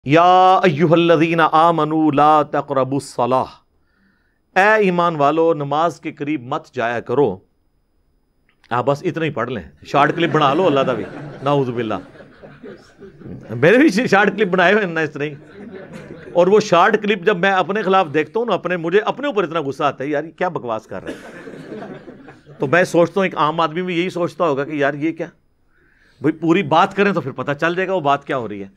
یا ایھا الذین آمنوا لا تقربوا الصلاۃ، اے ایمان والو نماز کے قریب مت جایا کرو. آپ بس اتنا ہی پڑھ لیں، شارٹ کلپ بنا لو اللہ دا بھی، نعوذ باللہ. میرے بھی شارٹ کلپ بنائے ہوئے نا اس طرح ہی. اور وہ شارٹ کلپ جب میں اپنے خلاف دیکھتا ہوں نا، مجھے اپنے اوپر اتنا غصہ آتا ہے، یار یہ کیا بکواس کر رہے ہیں. تو میں سوچتا ہوں ایک عام آدمی بھی یہی سوچتا ہوگا کہ یار یہ کیا، بھائی پوری بات کریں تو پھر پتہ چل جائے گا وہ بات کیا ہو رہی ہے.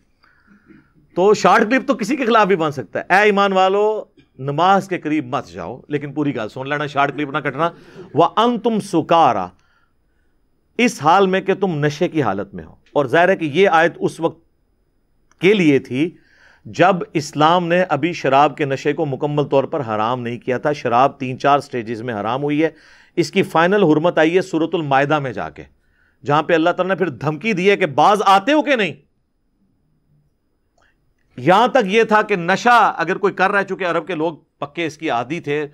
تو شارٹ کلپ تو کسی کے خلاف بھی بن سکتا ہے. اے ایمان والو نماز کے قریب مت جاؤ، لیکن پوری گل سن لینا، شارٹ کلپ نہ کٹنا. وَأَنْتُمْ سُكَارَىٰ، اس حال میں کہ تم نشے کی حالت میں ہو. اور ظاہر ہے کہ یہ آیت اس وقت کے لیے تھی جب اسلام نے ابھی شراب کے نشے کو مکمل طور پر حرام نہیں کیا تھا. شراب 3-4 سٹیجز میں حرام ہوئی ہے. اس کی فائنل حرمت آئی ہے سورۃ المائدہ میں جا کے، جہاں پہ اللہ تعالیٰ نے پھر دھمکی دی ہے کہ باز آتے ہو کہ نہیں. یہاں تک یہ تھا کہ نشہ اگر کوئی کر رہا ہے، چونکہ عرب کے لوگ پکے اس کی عادی تھے،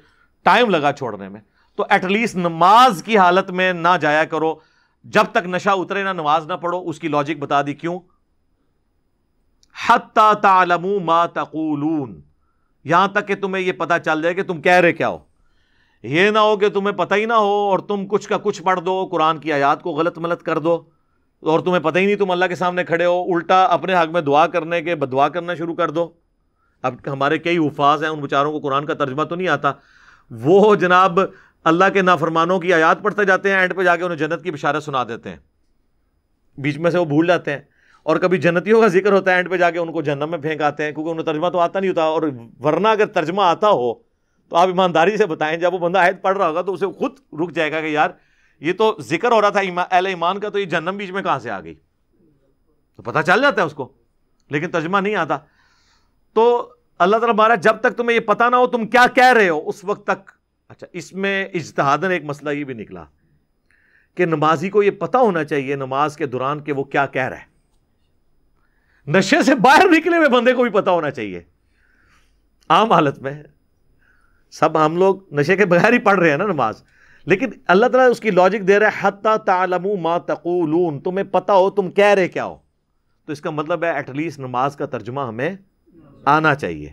ٹائم لگا چھوڑنے میں، تو ایٹ لیسٹ نماز کی حالت میں نہ جایا کرو. جب تک نشہ اترے نہ نماز نہ پڑھو. اس کی لاجک بتا دی کیوں. حتی تعلموا ما تقولون، یہاں تک کہ تمہیں یہ پتا چل جائے کہ تم کہہ رہے کیا ہو. یہ نہ ہو کہ تمہیں پتہ ہی نہ ہو اور تم کچھ کا کچھ پڑھ دو، قرآن کی آیات کو غلط ملت کر دو، اور تمہیں پتہ ہی نہیں تم اللہ کے سامنے کھڑے ہو، الٹا اپنے حق میں دعا کرنے کے بدعا کرنا شروع کر دو. اب ہمارے کئی حفاظ ہیں، ان بیچاروں کو قرآن کا ترجمہ تو نہیں آتا، وہ جناب اللہ کے نافرمانوں کی آیات پڑھتے جاتے ہیں، اینڈ پہ جا کے انہیں جنت کی بشارت سنا دیتے ہیں، بیچ میں سے وہ بھول جاتے ہیں. اور کبھی جنتیوں کا ذکر ہوتا ہے، اینڈ پہ جا کے ان کو جہنم میں پھینک آتے ہیں، کیونکہ انہیں ترجمہ تو آتا نہیں ہوتا. اور ورنہ اگر ترجمہ آتا ہو تو آپ ایمانداری سے بتائیں، جب وہ بندہ آیت پڑھ رہا ہوگا تو اسے خود رک جائے گا کہ یار یہ تو ذکر ہو رہا تھا اہل ایمان کا، تو یہ جہنم بیچ میں کہاں سے آ گئی. تو پتہ چل جاتا ہے اس کو، لیکن ترجمہ نہیں آتا. تو اللہ تعالیٰ بارہ جب تک تمہیں یہ پتہ نہ ہو تم کیا کہہ رہے ہو اس وقت تک. اچھا، اس میں اجتہاداً ایک مسئلہ یہ بھی نکلا کہ نمازی کو یہ پتہ ہونا چاہیے نماز کے دوران کہ وہ کیا کہہ رہا ہے. نشے سے باہر نکلے ہوئے بندے کو بھی پتہ ہونا چاہیے. عام حالت میں سب ہم لوگ نشے کے بغیر ہی پڑھ رہے ہیں نا نماز، لیکن اللہ تعالیٰ اس کی لاجک دے رہا ہے حتی تعلموا ما تقولون، تمہیں پتہ ہو تم کہہ رہے کیا ہو. تو اس کا مطلب ہے ایٹ لیسٹ نماز کا ترجمہ ہمیں آنا چاہیے،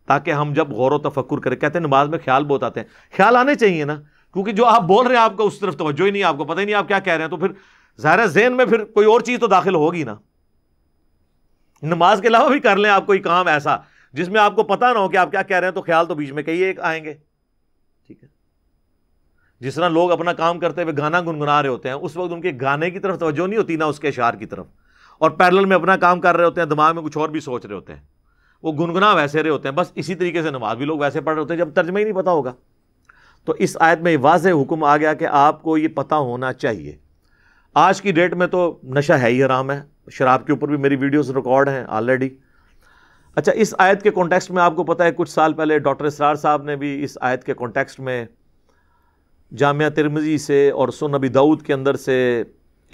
تاکہ ہم جب غور و تفکر کریں. کہتے ہیں نماز میں خیال بہت آتے ہیں، خیال آنے چاہیے نا، کیونکہ جو آپ بول رہے ہیں آپ کو اس طرف توجہ ہی نہیں، آپ کو پتہ ہی نہیں آپ کیا کہہ رہے ہیں، تو پھر ظاہر ہے ذہن میں پھر کوئی اور چیز تو داخل ہوگی نا. نماز کے علاوہ بھی کر لیں آپ کوئی کام ایسا جس میں آپ کو پتہ نہ ہو کہ آپ کیا کہہ رہے ہیں، تو خیال تو بیچ میں کئی ایک آئیں گے. ٹھیک ہے، جس طرح لوگ اپنا کام کرتے ہوئے گانا گنگنا رہے ہوتے ہیں، اس وقت ان کے گانے کی طرف توجہ نہیں ہوتی نہ اس کے اشعار کی طرف، اور پیرلل میں اپنا کام کر رہے ہوتے ہیں، دماغ میں کچھ اور بھی سوچ رہے ہوتے ہیں، وہ گنگنا ویسے رہے ہوتے ہیں. بس اسی طریقے سے نماز بھی لوگ ویسے پڑھ رہے ہوتے ہیں جب ترجمہ ہی نہیں پتہ ہوگا. تو اس آیت میں واضح حکم آ گیا کہ آپ کو یہ پتہ ہونا چاہیے. آج کی ڈیٹ میں تو نشہ ہے ہی حرام ہے، شراب کے اوپر بھی میری ویڈیوز ریکارڈ ہیں آلریڈی. اچھا، اس آیت کے کانٹیکسٹ میں آپ کو پتہ ہے کچھ سال پہلے ڈاکٹر اسرار صاحب نے بھی اس آیت کے کانٹیکسٹ میں جامعہ ترمذی سے اور سنن ابی داؤد کے اندر سے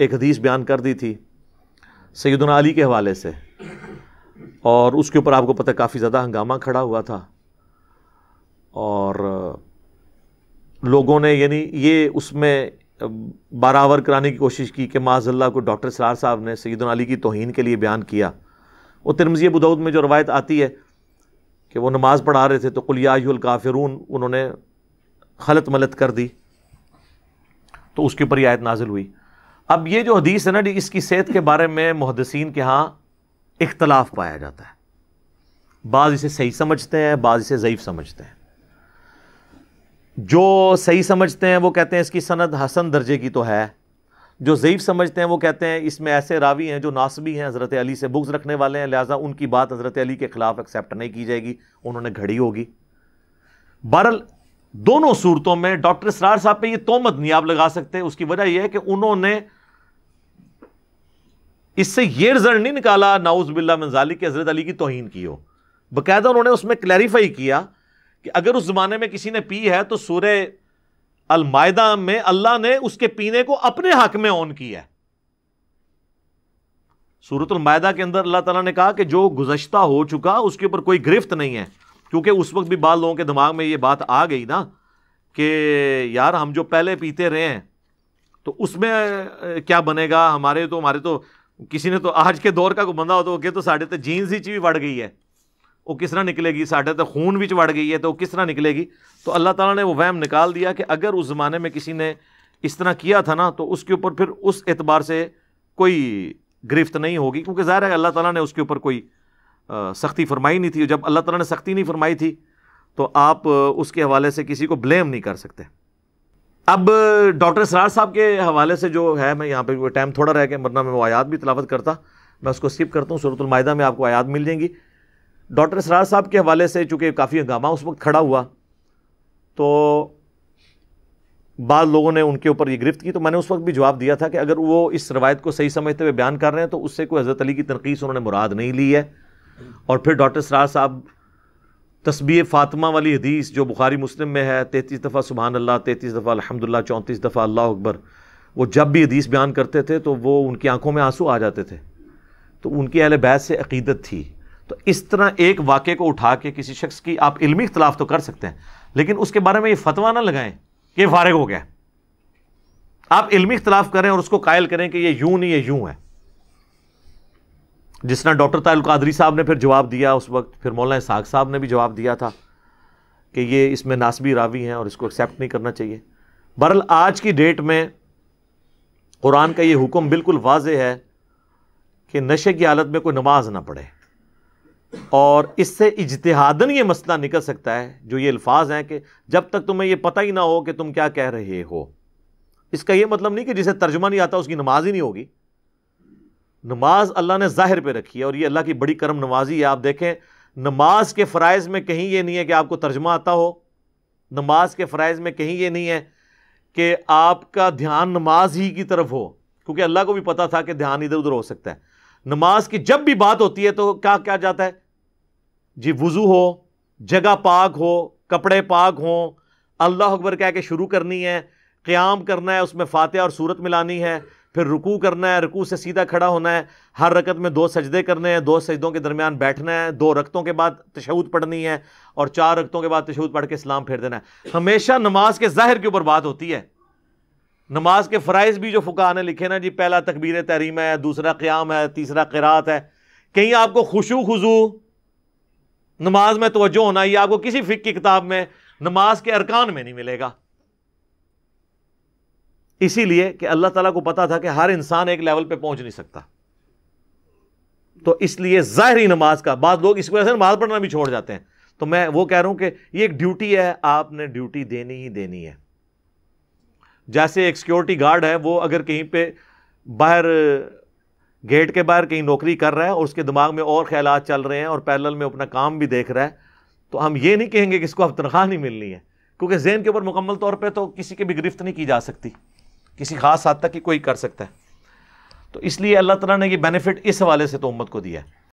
ایک حدیث بیان کر دی تھی سیدنا علی کے حوالے سے، اور اس کے اوپر آپ کو پتہ ہے کافی زیادہ ہنگامہ کھڑا ہوا تھا، اور لوگوں نے یعنی یہ اس میں برابر کرانے کی کوشش کی کہ معاذ اللہ کو ڈاکٹر اسرار صاحب نے سیدنا علی کی توہین کے لیے بیان کیا. وہ ترمذی ابو داؤد میں جو روایت آتی ہے کہ وہ نماز پڑھا رہے تھے تو قل یا ایھا الکافرون انہوں نے خلط ملت کر دی، تو اس کے اوپر یہ آیت نازل ہوئی. اب یہ جو حدیث ہے نا، اس کی صحت کے بارے میں محدثین کے ہاں اختلاف پایا جاتا ہے. بعض اسے صحیح سمجھتے ہیں، بعض اسے ضعیف سمجھتے ہیں. جو صحیح سمجھتے ہیں وہ کہتے ہیں اس کی سند حسن درجے کی تو ہے. جو ضعیف سمجھتے ہیں وہ کہتے ہیں اس میں ایسے راوی ہیں جو ناصبی ہیں، حضرت علی سے بغض رکھنے والے ہیں، لہٰذا ان کی بات حضرت علی کے خلاف ایکسیپٹ نہیں کی جائے گی، انہوں نے گھڑی ہوگی. بہرحال دونوں صورتوں میں ڈاکٹر اسرار صاحب پہ یہ تہمت نہیں آپ لگا سکتے. اس کی وجہ یہ ہے کہ انہوں نے اس سے یہ رزلٹ نہیں نکالا نعوذ باللہ من ذالک کہ حضرت علی کی توہین کی ہو. باقاعدہ انہوں نے اس میں کلیریفائی کیا کہ اگر اس زمانے میں کسی نے پی ہے تو سورہ المائدہ میں اللہ نے اس کے پینے کو اپنے حق میں آن کیا ہے. سورۃ المائدہ کے اندر اللہ تعالیٰ نے کہا کہ جو گزشتہ ہو چکا اس کے اوپر کوئی گرفت نہیں ہے، کیونکہ اس وقت بھی بعض لوگوں کے دماغ میں یہ بات آ گئی نا کہ یار ہم جو پہلے پیتے رہے ہیں تو اس میں کیا بنے گا، ہمارے تو کسی نے تو آج کے دور کا کوئی بندہ ہو تو وہ کہ تو ساڈے تے جینز ہی بھی وڑ گئی ہے، وہ کس طرح نکلے گی، ساڈے تے خون بھی وڑ گئی ہے تو وہ کس طرح نکلے گی؟ تو اللہ تعالیٰ نے وہ وہم نکال دیا کہ اگر اس زمانے میں کسی نے اس طرح کیا تھا نا تو اس کے اوپر پھر اس اعتبار سے کوئی گرفت نہیں ہوگی، کیونکہ ظاہر ہے اللہ تعالیٰ نے اس کے اوپر کوئی سختی فرمائی نہیں تھی. جب اللہ تعالیٰ نے سختی نہیں فرمائی تھی تو آپ اس کے حوالے سے کسی کو بلیم نہیں کر سکتے. اب ڈاکٹر اسرار صاحب کے حوالے سے جو ہے، میں یہاں پہ ٹائم تھوڑا رہ گیا ورنہ میں وہ آیات بھی تلاوت کرتا، میں اس کو اسکپ کرتا ہوں. سورۃ المائدہ میں آپ کو آیات مل جائیں گی. ڈاکٹر اسرار صاحب کے حوالے سے چونکہ کافی ہنگامہ اس وقت کھڑا ہوا تو بعض لوگوں نے ان کے اوپر یہ گرفت کی، تو میں نے اس وقت بھی جواب دیا تھا کہ اگر وہ اس روایت کو صحیح سمجھتے ہوئے بیان کر رہے ہیں تو اس سے کوئی حضرت علی کی تنقیص انہوں نے مراد نہیں لی ہے. اور پھر ڈاکٹر اسرار صاحب تسبیح فاطمہ والی حدیث جو بخاری مسلم میں ہے، 33 دفعہ سبحان اللہ، 33 دفعہ الحمدللہ، 34 دفعہ اللہ اکبر، وہ جب بھی حدیث بیان کرتے تھے تو وہ ان کی آنکھوں میں آنسو آ جاتے تھے. تو ان کی اہل بیت سے عقیدت تھی. تو اس طرح ایک واقعے کو اٹھا کے کسی شخص کی آپ علمی اختلاف تو کر سکتے ہیں، لیکن اس کے بارے میں یہ فتویٰ نہ لگائیں کہ یہ فارغ ہو گیا. آپ علمی اختلاف کریں اور اس کو قائل کریں کہ یہ یوں نہیں، یہ یوں ہے. جس طرح ڈاکٹر طاہر القادری صاحب نے پھر جواب دیا اس وقت، پھر مولانا اسحاق صاحب نے بھی جواب دیا تھا کہ یہ اس میں ناسبی راوی ہیں اور اس کو ایکسیپٹ نہیں کرنا چاہیے. بہرحال آج کی ڈیٹ میں قرآن کا یہ حکم بالکل واضح ہے کہ نشے کی حالت میں کوئی نماز نہ پڑھے، اور اس سے اجتہاداً یہ مسئلہ نکل سکتا ہے جو یہ الفاظ ہیں کہ جب تک تمہیں یہ پتہ ہی نہ ہو کہ تم کیا کہہ رہے ہو. اس کا یہ مطلب نہیں کہ جسے ترجمہ نہیں آتا اس کی نماز ہی نہیں ہوگی. نماز اللہ نے ظاہر پہ رکھی ہے اور یہ اللہ کی بڑی کرم نوازی ہے. آپ دیکھیں نماز کے فرائض میں کہیں یہ نہیں ہے کہ آپ کو ترجمہ آتا ہو، نماز کے فرائض میں کہیں یہ نہیں ہے کہ آپ کا دھیان نماز ہی کی طرف ہو، کیونکہ اللہ کو بھی پتا تھا کہ دھیان ادھر ادھر ہو سکتا ہے. نماز کی جب بھی بات ہوتی ہے تو کیا جاتا ہے جی؟ وضو ہو، جگہ پاک ہو، کپڑے پاک ہوں، اللہ اکبر کہہ کے شروع کرنی ہے، قیام کرنا ہے، اس میں فاتحہ اور سورت ملانی ہے، پھر رکوع کرنا ہے، رکوع سے سیدھا کھڑا ہونا ہے، ہر رکعت میں 2 سجدے کرنے ہیں، 2 سجدوں کے درمیان بیٹھنا ہے، 2 رکعتوں کے بعد تشہد پڑھنی ہے اور 4 رکعتوں کے بعد تشہد پڑھ کے سلام پھیر دینا ہے. ہمیشہ نماز کے ظاہر کے اوپر بات ہوتی ہے. نماز کے فرائض بھی جو فقہاء نے لکھے نا جی، پہلا تکبیر تحریم ہے، دوسرا قیام ہے، تیسرا قرات ہے. کہیں آپ کو خشوع خضوع نماز میں توجہ ہونا، یہ آپ کو کسی فقہ کی کتاب میں نماز کے ارکان میں نہیں ملے گا. اسی لیے کہ اللہ تعالیٰ کو پتا تھا کہ ہر انسان ایک لیول پہ پہنچ نہیں سکتا، تو اس لیے ظاہری نماز کا بعض لوگ اس وجہ سے نماز پڑھنا بھی چھوڑ جاتے ہیں. تو میں وہ کہہ رہا ہوں کہ یہ ایک ڈیوٹی ہے، آپ نے ڈیوٹی دینی ہی دینی ہے. جیسے ایک سیکیورٹی گارڈ ہے، وہ اگر کہیں پہ باہر گیٹ کے باہر کہیں نوکری کر رہا ہے اور اس کے دماغ میں اور خیالات چل رہے ہیں اور پیرلل میں اپنا کام بھی دیکھ رہا ہے، تو ہم یہ نہیں کہیں گے کہ اس کو اب تنخواہ نہیں ملنی ہے، کیونکہ ذہن کے اوپر مکمل طور پہ تو کسی کی بھی گرفت نہیں کی جا سکتی، کسی خاص حد تک ہی کوئی کر سکتا ہے. تو اس لیے اللہ تعالیٰ نے یہ بینیفٹ اس حوالے سے تو امت کو دیا ہے.